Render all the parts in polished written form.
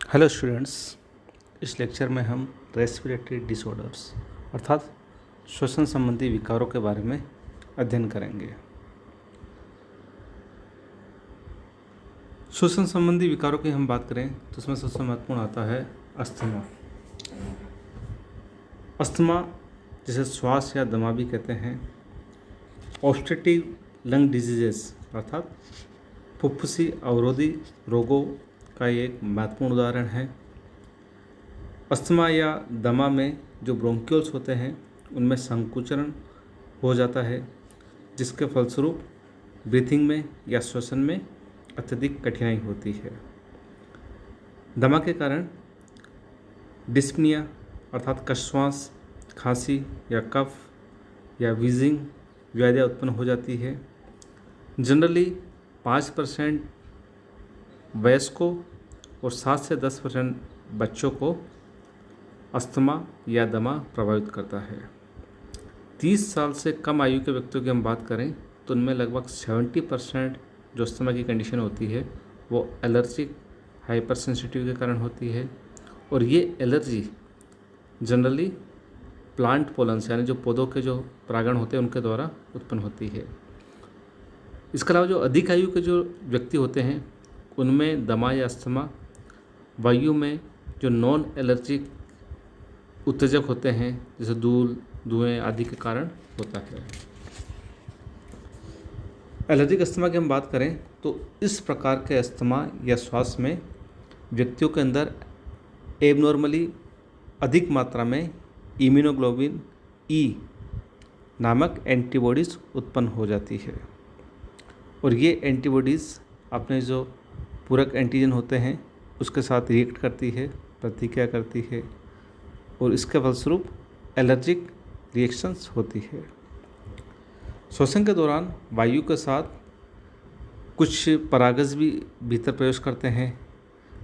Hello students. इस lecture में हम रेस्पिरेटरी डिसऑर्डर्स अर्थात श्वसन संबंधी विकारों के बारे में अध्ययन करेंगे। श्वसन संबंधी विकारों की हम बात करें तो उसमें सबसे महत्वपूर्ण आता है अस्थमा। अस्थमा जिसे श्वास या दमा भी कहते हैं, ऑब्स्ट्रक्टिव लंग डिजीजेस अर्थात फुफ्फुसी अवरोधी रोगों का एक महत्वपूर्ण उदाहरण है। अस्थमा या दमा में जो ब्रोंक्यूल्स होते हैं उनमें संकुचन हो जाता है, जिसके फलस्वरूप ब्रीथिंग में या श्वसन में अत्यधिक कठिनाई होती है। दमा के कारण डिस्पनिया अर्थात कश्वास, खांसी या कफ या वीजिंग व्याधियाँ उत्पन्न हो जाती है। जनरली 5% वयस्कों और 7 से 10% बच्चों को अस्थमा या दमा प्रभावित करता है। 30 साल से कम आयु के व्यक्तियों की हम बात करें तो उनमें लगभग 70% जो अस्थमा की कंडीशन होती है वो एलर्जिक हाइपर सेंसिटिव के कारण होती है, और ये एलर्जी जनरली प्लांट पोलन से यानी जो पौधों के जो परागण होते हैं उनके द्वारा उत्पन्न होती है। इसके अलावा जो अधिक आयु के जो व्यक्ति होते हैं उनमें दमा या अस्थमा वायु में जो नॉन एलर्जिक उत्तेजक होते हैं जैसे धूल, धुएं आदि के कारण होता है। एलर्जिक अस्थमा की हम बात करें तो इस प्रकार के अस्थमा या श्वास में व्यक्तियों के अंदर एबनॉर्मली अधिक मात्रा में इम्यूनोग्लोबिन ई नामक एंटीबॉडीज़ उत्पन्न हो जाती है, और ये एंटीबॉडीज़ अपने जो पूरक एंटीजन होते हैं उसके साथ रिएक्ट करती है, प्रतिक्रिया करती है, और इसके फलस्वरूप एलर्जिक रिएक्शंस होती है। श्वसन के दौरान वायु के साथ कुछ परागज भी भीतर प्रवेश करते हैं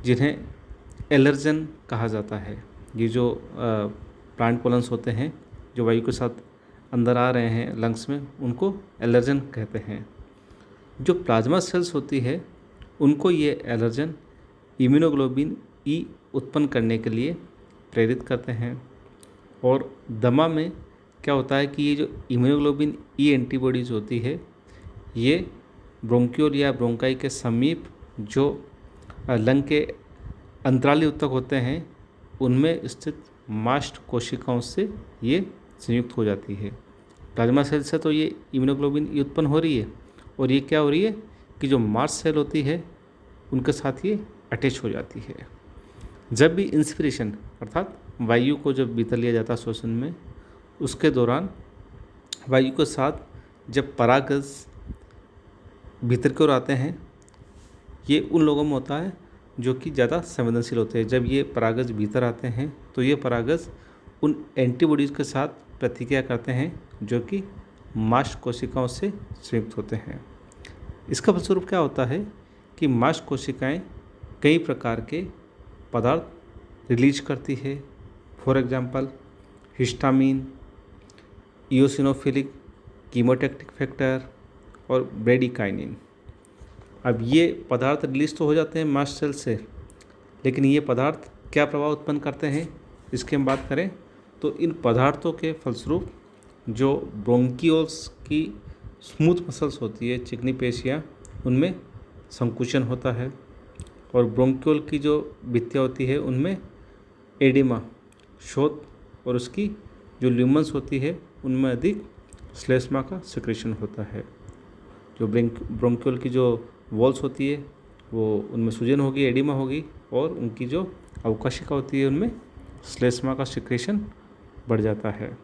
जिन्हें एलर्जन कहा जाता है। ये जो प्लांट पोलन्स होते हैं जो वायु के साथ अंदर आ रहे हैं लंग्स में, उनको एलर्जन कहते हैं। जो प्लाज्मा सेल्स होती है उनको ये एलर्जन इम्यूनोग्लोबिन ई उत्पन्न करने के लिए प्रेरित करते हैं, और दमा में क्या होता है कि ये जो इम्यूनोग्लोबिन ई एंटीबॉडीज़ होती है ये ब्रोंक्यूल या ब्रोंकाई के समीप जो लंग के अंतराली ऊतक होते हैं उनमें स्थित मास्ट कोशिकाओं से ये संयुक्त हो जाती है। प्लाज्मा सेल से तो ये इम्यूनोग्लोबिन ई उत्पन्न हो रही है, और ये क्या हो रही है कि जो मास्ट सेल होती है उनके साथ ये अटैच हो जाती है। जब भी इंस्पिरेशन अर्थात वायु को जब भीतर लिया जाता है श्वसन में, उसके दौरान वायु के साथ जब परागज भीतर की ओर आते हैं, ये उन लोगों में होता है जो कि ज़्यादा संवेदनशील होते हैं। जब ये परागज भीतर आते हैं तो ये परागज उन एंटीबॉडीज़ के साथ प्रतिक्रिया करते हैं जो कि मास्ट कोशिकाओं से संयुक्त होते हैं। इसका फलस्वरूप क्या होता है कि मास्ट कोशिकाएं कई प्रकार के पदार्थ रिलीज करती है। For example histamine, eosinophilic chemotactic factor और ब्रेडिकाइनिन। अब ये पदार्थ रिलीज तो हो जाते हैं मास्ट सेल से, लेकिन ये पदार्थ क्या प्रभाव उत्पन्न करते हैं इसकी हम बात करें तो इन पदार्थों के फलस्वरूप जो ब्रोंकियोल्स की स्मूथ मसल्स होती है, चिकनी पेशियाँ, उनमें संकुचन होता है, और ब्रोंक्यूल की जो भित्तियाँ होती है उनमें एडिमा, शोथ, और उसकी जो ल्यूमन्स होती है उनमें अधिक श्लेष्मा का सिक्रेशन होता है। जो ब्रोंक्यूल की जो वॉल्स होती है वो उनमें सूजन होगी, एडिमा होगी, और उनकी जो अवकाशिका होती है उनमें श्लेष्मा का सिक्रेशन बढ़ जाता है।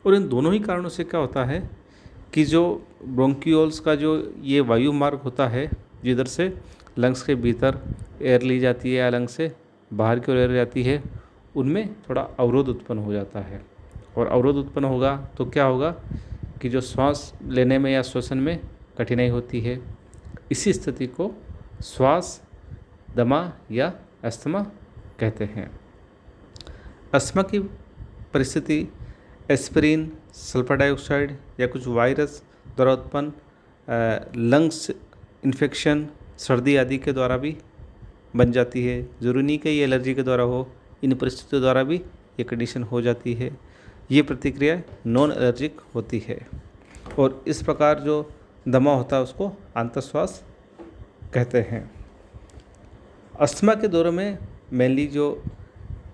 और इन दोनों ही कारणों से क्या होता है कि जो ब्रोंक्यूल्स का जो ये वायु मार्ग होता है जिधर से लंग्स के भीतर एयर ली जाती है या लंग्स से बाहर की ओर एयर जाती है, उनमें थोड़ा अवरोध उत्पन्न हो जाता है, और अवरोध उत्पन्न होगा तो क्या होगा कि जो श्वास लेने में या श्वसन में कठिनाई होती है। इसी स्थिति को श्वास दमा या अस्थमा कहते हैं। अस्थमा की परिस्थिति एस्पिरिन, सल्फर डाइऑक्साइड या कुछ वायरस द्वारा उत्पन्न लंग्स इन्फेक्शन, सर्दी आदि के द्वारा भी बन जाती है। ज़रूरी नहीं कि ये एलर्जी के द्वारा हो, इन परिस्थितियों द्वारा भी ये कंडीशन हो जाती है। ये प्रतिक्रिया नॉन एलर्जिक होती है और इस प्रकार जो दमा होता है उसको आंतरश्वास कहते हैं। अस्थमा के दौरे में मेनली जो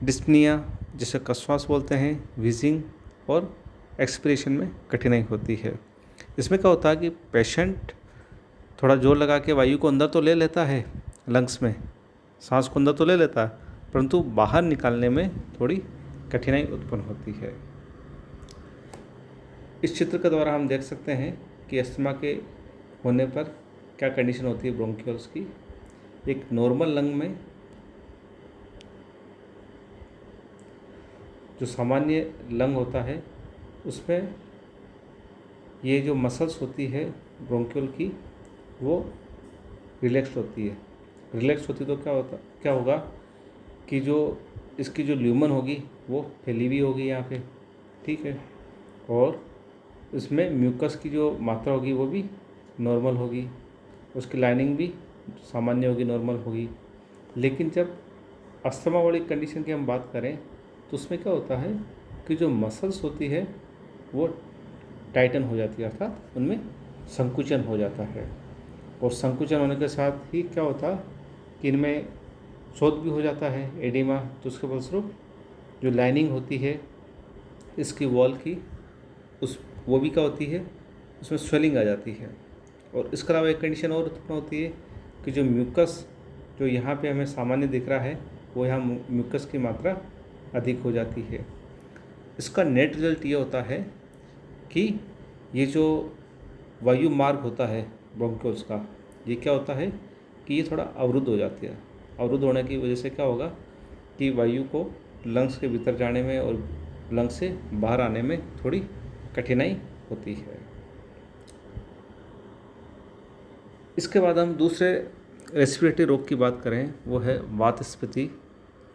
डिस्पनिया, जिसे कश्वास बोलते हैं, व्हीजिंग और एक्सपिरेशन में कठिनाई होती है। इसमें क्या होता है कि पेशेंट थोड़ा जोर लगा के वायु को अंदर तो ले लेता है, लंग्स में सांस को अंदर तो ले लेता है, परंतु बाहर निकालने में थोड़ी कठिनाई उत्पन्न होती है। इस चित्र के द्वारा हम देख सकते हैं कि अस्थमा के होने पर क्या कंडीशन होती है ब्रोंकियोल्स की। एक नॉर्मल लंग में जो सामान्य लंग होता है उसमें ये जो मसल्स होती है ब्रोंकियोल की वो रिलैक्स होती है। रिलैक्स होती तो क्या होगा कि जो इसकी जो ल्यूमन होगी वो फैली हुई होगी यहाँ पे, ठीक है, और इसमें म्यूकस की जो मात्रा होगी वो भी नॉर्मल होगी, उसकी लाइनिंग भी सामान्य होगी, नॉर्मल होगी। लेकिन जब अस्थमा वाली कंडीशन की हम बात करें तो उसमें क्या होता है कि जो मसल्स होती है वो टाइटन हो जाती है, अर्थात उनमें संकुचन हो जाता है। और संकुचन होने के साथ ही क्या होता है कि इनमें शोथ भी हो जाता है, एडिमा। तो उसके फलस्वरूप जो लाइनिंग होती है इसकी वॉल की वो भी क्या होती है, उसमें स्वेलिंग आ जाती है। और इसके अलावा एक कंडीशन और उत्पन्न होती है कि जो म्यूकस जो यहाँ पे हमें सामान्य दिख रहा है वो यहाँ म्यूकस की मात्रा अधिक हो जाती है। इसका नेट रिजल्ट ये होता है कि ये जो वायु मार्ग होता है ब्रोंकियोल्स का, ये क्या होता है कि ये थोड़ा अवरुद्ध हो जाती है। अवरुद्ध होने की वजह से क्या होगा कि वायु को लंग्स के भीतर जाने में और लंग्स से बाहर आने में थोड़ी कठिनाई होती है। इसके बाद हम दूसरे रेस्पिरेटरी रोग की बात करें, वो है वातस्फीति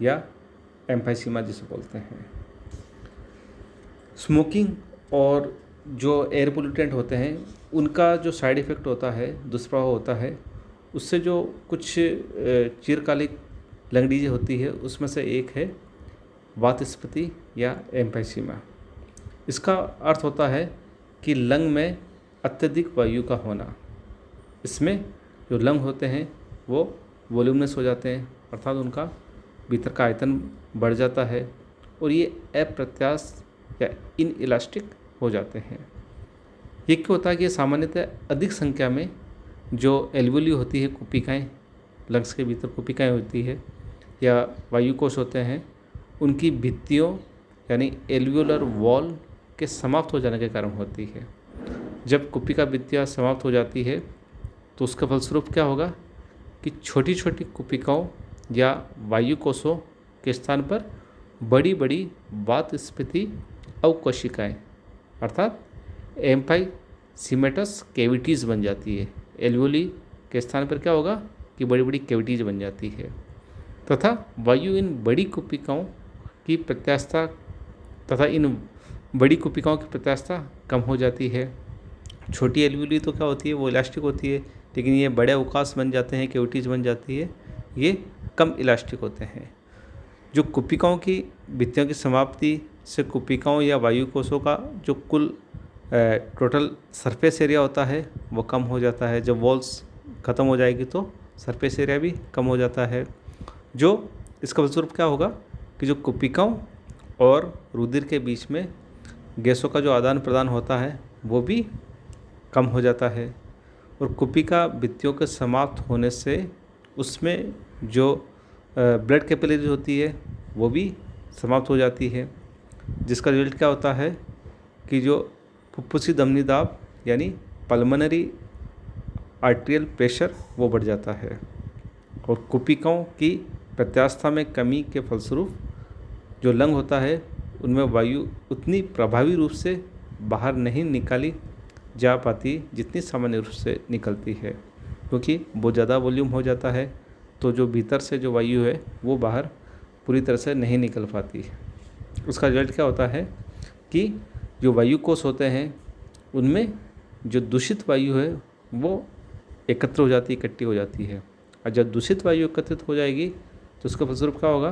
या एम्फाइसीमा जिसे बोलते हैं। स्मोकिंग और जो एयर पोल्यूटेंट होते हैं उनका जो साइड इफ़ेक्ट होता है, दुष्प्रभाव होता है, उससे जो कुछ चिरकालिक लंग डिजीज होती है उसमें से एक है वातस्फीति या एम्फाइसीमा। इसका अर्थ होता है कि लंग में अत्यधिक वायु का होना। इसमें जो लंग होते हैं वो वॉल्यूमनेस हो जाते हैं, अर्थात उनका भीतर का आयतन बढ़ जाता है और ये अप्रत्यास्थ या इन इलास्टिक हो जाते हैं। ये क्या होता है कि सामान्यतः अधिक संख्या में जो एल्वियोली होती है, कुपिकाएँ, लंग्स के भीतर कुपिकाएँ होती है या वायुकोश होते हैं, उनकी भित्तियों यानी एल्वियोलर वॉल के समाप्त हो जाने के कारण होती है। जब कुपिका भित्तियाँ समाप्त हो जाती है तो उसका फलस्वरूप क्या होगा कि छोटी छोटी कुपिकाओं या वायुकोशों के स्थान पर बड़ी बड़ी वातस्फीति अवकोशिकाएँ अर्थात एम्फाइसीमेटस कैविटीज़ बन जाती है। एल्वियोली के स्थान पर क्या होगा कि बड़ी बड़ी कैविटीज़ बन जाती है तथा वायु इन बड़ी कुपिकाओं की प्रत्यास्थता तथा इन बड़ी कुपिकाओं की प्रत्यास्थता कम हो जाती है। छोटी एल्वियोली तो क्या होती है, वो इलास्टिक होती है, लेकिन ये बड़े अवकाश बन जाते हैं, कैविटीज़ बन जाती है, ये कम इलास्टिक होते हैं। जो कुपिकाओं की भित्तियों की समाप्ति से कुपिकाओं या वायुकोशों का जो कुल टोटल सरफेस एरिया होता है वो कम हो जाता है। जब वॉल्स ख़त्म हो जाएगी तो सरफेस एरिया भी कम हो जाता है। जो इसका फलस्वरूप क्या होगा कि जो कुपिकाओं और रुधिर के बीच में गैसों का जो आदान प्रदान होता है वो भी कम हो जाता है और कुपिका भित्तियों के समाप्त होने से उसमें जो ब्लड कैपिलरीज होती है वो भी समाप्त हो जाती है, जिसका रिजल्ट क्या होता है कि जो फुफ्फुसी धमनी दाब यानी पल्मोनरी आर्टेरियल प्रेशर वो बढ़ जाता है और कुपिकाओं की प्रत्यास्थता में कमी के फलस्वरूप जो लंग होता है उनमें वायु उतनी प्रभावी रूप से बाहर नहीं निकाली जा पाती जितनी सामान्य रूप से निकलती है, क्योंकि बहुत ज़्यादा वॉल्यूम हो जाता है तो जो भीतर से जो वायु है वो बाहर पूरी तरह से नहीं निकल पाती। उसका रिजल्ट क्या होता है कि जो वायुकोश होते हैं उनमें जो दूषित वायु है वो एकत्र हो जाती है, इकट्ठी हो जाती है, और जब दूषित वायु एकत्रित हो जाएगी तो उसका फलस्वरूप क्या होगा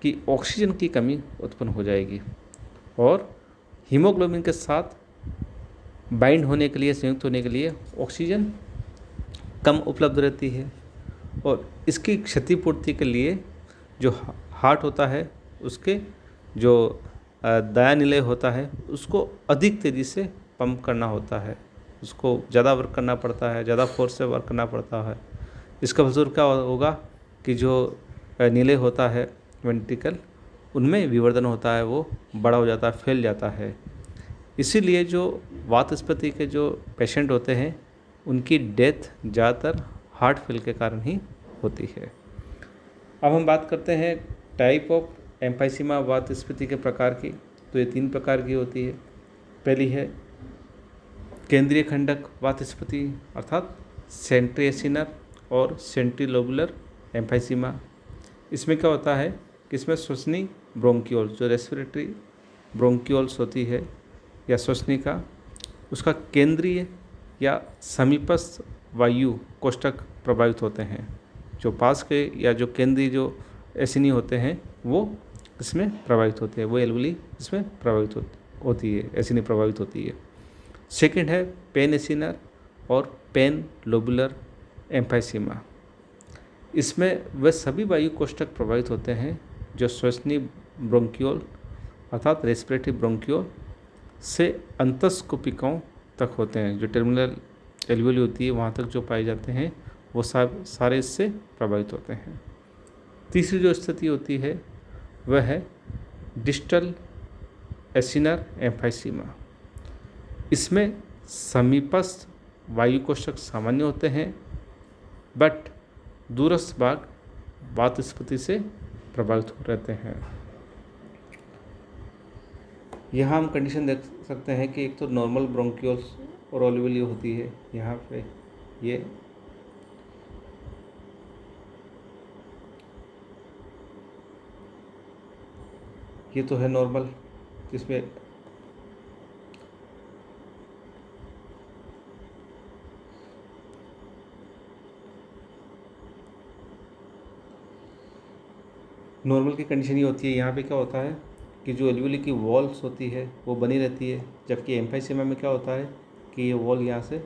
कि ऑक्सीजन की कमी उत्पन्न हो जाएगी और हीमोग्लोबिन के साथ बाइंड होने के लिए, संयुक्त होने के लिए ऑक्सीजन कम उपलब्ध रहती है और इसकी क्षतिपूर्ति के लिए जो हार्ट होता है उसके जो दायां निलय होता है उसको अधिक तेज़ी से पंप करना होता है, उसको ज़्यादा वर्क करना पड़ता है, ज़्यादा फोर्स से वर्क करना पड़ता है। इसका फलस्वरूप क्या होगा कि जो निलय होता है वेंट्रिकल, उनमें विवर्धन होता है, वो बड़ा हो जाता है, फैल जाता है। इसीलिए जो वातस्फीति के जो पेशेंट होते हैं उनकी डेथ ज़्यादातर हार्ट फेल के कारण ही होती है। अब हम बात करते हैं टाइप ऑफ एम्फाइसीमा वातस्फीति के प्रकार की। तो ये 3 प्रकार की होती है। पहली है केंद्रीय खंडक वातस्फीति अर्थात सेंट्रीएसिनर और सेंट्रीलोबुलर एम्फाइसीमा। इसमें क्या होता है कि इसमें श्वसनी ब्रोंकियोल, जो रेस्पिरेटरी ब्रोंकियोल्स होती है या श्वसनी का, उसका केंद्रीय या समीपस्थ वायु कोष्ठक प्रभावित होते हैं। जो पास के या जो केंद्रीय जो एसिनी होते हैं वो इसमें प्रभावित होते हैं, वो एल्वुली इसमें प्रभावित होती है, एसिनी प्रभावित होती है। सेकंड है पेन एसिनर और पेन लोबुलर एम्फाइसीमा। इसमें वे सभी वायु कोष्ठक प्रभावित होते हैं जो श्वसनी ब्रोंकियोल अर्थात रेस्पिरेटरी ब्रोंकियोल से अंतस्कुपिकाओं तक होते हैं। जो टर्मिनल एल्वुली होती है वहाँ तक जो पाए जाते हैं वो सारे इससे प्रभावित होते हैं। तीसरी जो स्थिति होती है वह है डिस्टल एसिनर एम्फाइसीमा। इसमें समीपस्थ वायु कोष्ठक सामान्य होते हैं बट दूरस्थ भाग वातस्फीति से प्रभावित रहते हैं। यहाँ हम कंडीशन देख सकते हैं कि एक तो नॉर्मल ब्रोंकियोल्स और एल्वुली होती है। यहाँ पे ये तो है नॉर्मल, इसमें नॉर्मल की कंडीशन ये होती है। यहाँ पे क्या होता है कि जो एल्वुली की वॉल्स होती है वो बनी रहती है, जबकि एम्फाइसीमा में क्या होता है कि ये वॉल यहाँ से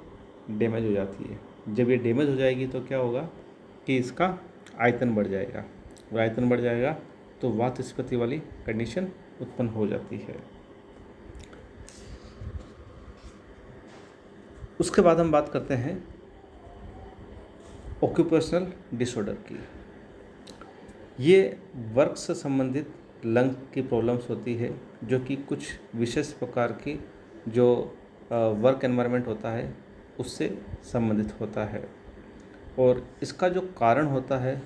डैमेज हो जाती है। जब ये डैमेज हो जाएगी तो क्या होगा कि इसका आयतन बढ़ जाएगा, वो आयतन बढ़ जाएगा तो वातस्फीति वाली कंडीशन उत्पन्न हो जाती है। उसके बाद हम बात करते हैं ऑक्यूपेशनल डिसऑर्डर की। ये वर्क से संबंधित लंग की प्रॉब्लम्स होती है जो कि कुछ विशेष प्रकार की जो वर्क एनवायरनमेंट होता है उससे संबंधित होता है। और इसका जो कारण होता है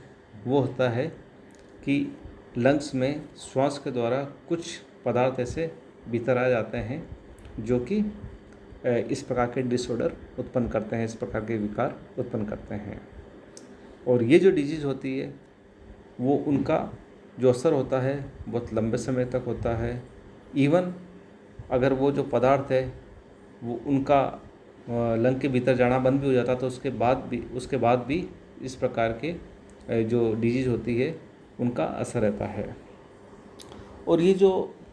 वो होता है कि लंग्स में श्वास के द्वारा कुछ पदार्थ ऐसे भीतर आ जाते हैं जो कि इस प्रकार के डिसऑर्डर उत्पन्न करते हैं, इस प्रकार के विकार उत्पन्न करते हैं। और ये जो डिजीज़ होती है वो उनका जो असर होता है बहुत लंबे समय तक होता है। इवन अगर वो जो पदार्थ है वो उनका लंग के भीतर जाना बंद भी हो जाता तो उसके बाद भी इस प्रकार के जो डिजीज़ होती है उनका असर रहता है। और ये जो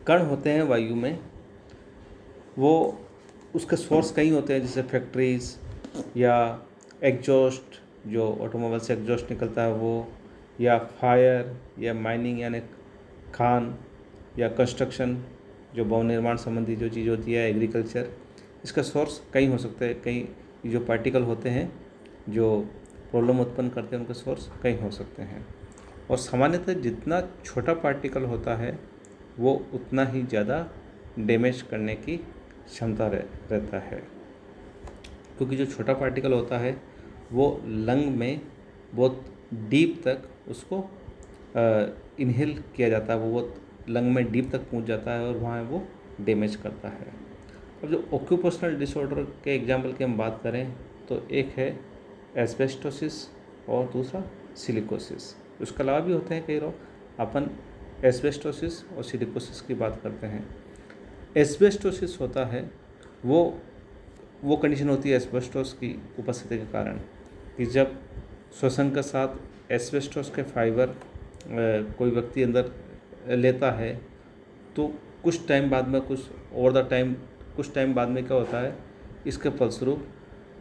कण होते हैं वायु में वो उसके सोर्स कई होते हैं, जैसे फैक्ट्रीज या एग्जॉस्ट, जो ऑटोमोबाइल से एग्जॉस्ट निकलता है वो, या फायर या माइनिंग यानी खान, या कंस्ट्रक्शन जो भवन निर्माण संबंधी जो चीज़ होती है, एग्रीकल्चर, इसका सोर्स कई हो सकते हैं। कई जो पार्टिकल होते हैं जो प्रॉब्लम उत्पन्न करते हैं उनके सोर्स कई हो सकते हैं। और सामान्यतः जितना छोटा पार्टिकल होता है वो उतना ही ज़्यादा डैमेज करने की क्षमता रहता है, क्योंकि जो छोटा पार्टिकल होता है वो लंग में बहुत डीप तक उसको इनहेल किया जाता है, वो बहुत लंग में डीप तक पहुंच जाता है और वहाँ वो डैमेज करता है। अब जो ऑक्यूपेशनल डिसऑर्डर के एग्जाम्पल की हम बात करें तो एक है एस्बेस्टोसिस और दूसरा सिलिकोसिस। उसके अलावा भी होते हैं कई लोग, अपन एस्बेस्टोसिस और सिलिकोसिस की बात करते हैं। एस्बेस्टोसिस होता है वो कंडीशन होती है एस्बेस्टोस की उपस्थिति के कारण कि जब श्वसन के साथ एस्बेस्टोस के फाइबर कोई व्यक्ति अंदर लेता है तो कुछ टाइम बाद में कुछ टाइम बाद में क्या होता है, इसके फलस्वरूप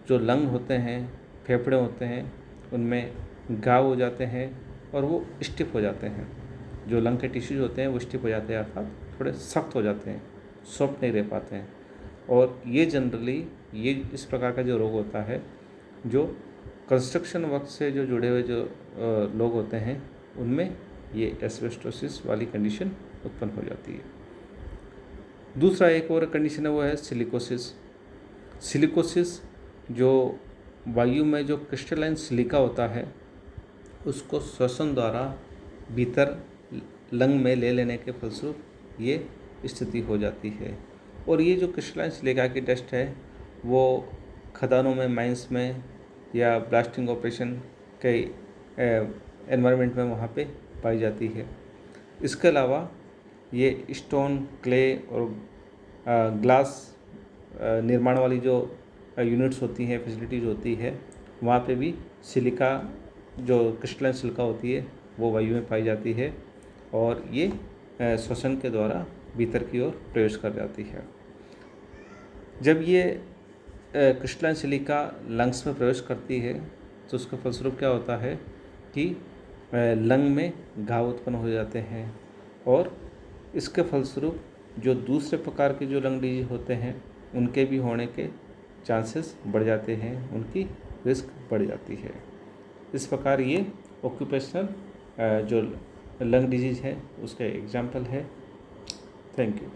जो लंग होते हैं, फेफड़े होते हैं, उनमें घाव हो जाते हैं और वो स्टिफ हो जाते हैं। जो लंग के टिश्यूज होते हैं वो स्टिफ हो जाते हैं, अर्थात थोड़े सख्त हो जाते हैं, सॉफ्ट नहीं रह पाते हैं। और ये जनरली इस प्रकार का जो रोग होता है, जो कंस्ट्रक्शन वर्क से जो जुड़े हुए जो लोग होते हैं, उनमें ये एस्बेस्टोसिस वाली कंडीशन उत्पन्न हो जाती है। दूसरा एक और कंडीशन है, वो है सिलिकोसिस। सिलिकोसिस जो वायु में जो क्रिस्टलाइन सिलिका होता है, उसको श्वसन द्वारा भीतर लंग में ले लेने के फलस्वरूप ये स्थिति हो जाती है। और ये जो क्रिस्टलाइन सिलिका की डस्ट है, वो खदानों में, माइंस में या ब्लास्टिंग ऑपरेशन के एनवायरनमेंट में वहाँ पे पाई जाती है। इसके अलावा ये स्टोन, क्ले और ग्लास निर्माण वाली जो यूनिट्स होती हैं, फैसिलिटीज़ होती है, वहाँ पे भी सिलिका, जो क्रिस्टलाइन सिलिका होती है, वो वायु में पाई जाती है और ये श्वसन के द्वारा भीतर की ओर प्रवेश कर जाती है। जब ये क्रिस्टलाइन सिलिका लंग्स में प्रवेश करती है तो उसका फलस्वरूप क्या होता है कि लंग में घाव उत्पन्न हो जाते हैं और इसके फलस्वरूप जो दूसरे प्रकार के जो लंग डिजीज होते हैं, उनके भी होने के चांसेस बढ़ जाते हैं, उनकी रिस्क बढ़ जाती है। इस प्रकार ये ऑक्यूपेशनल जो लंग डिजीज है उसका एग्जाम्पल है। Thank you.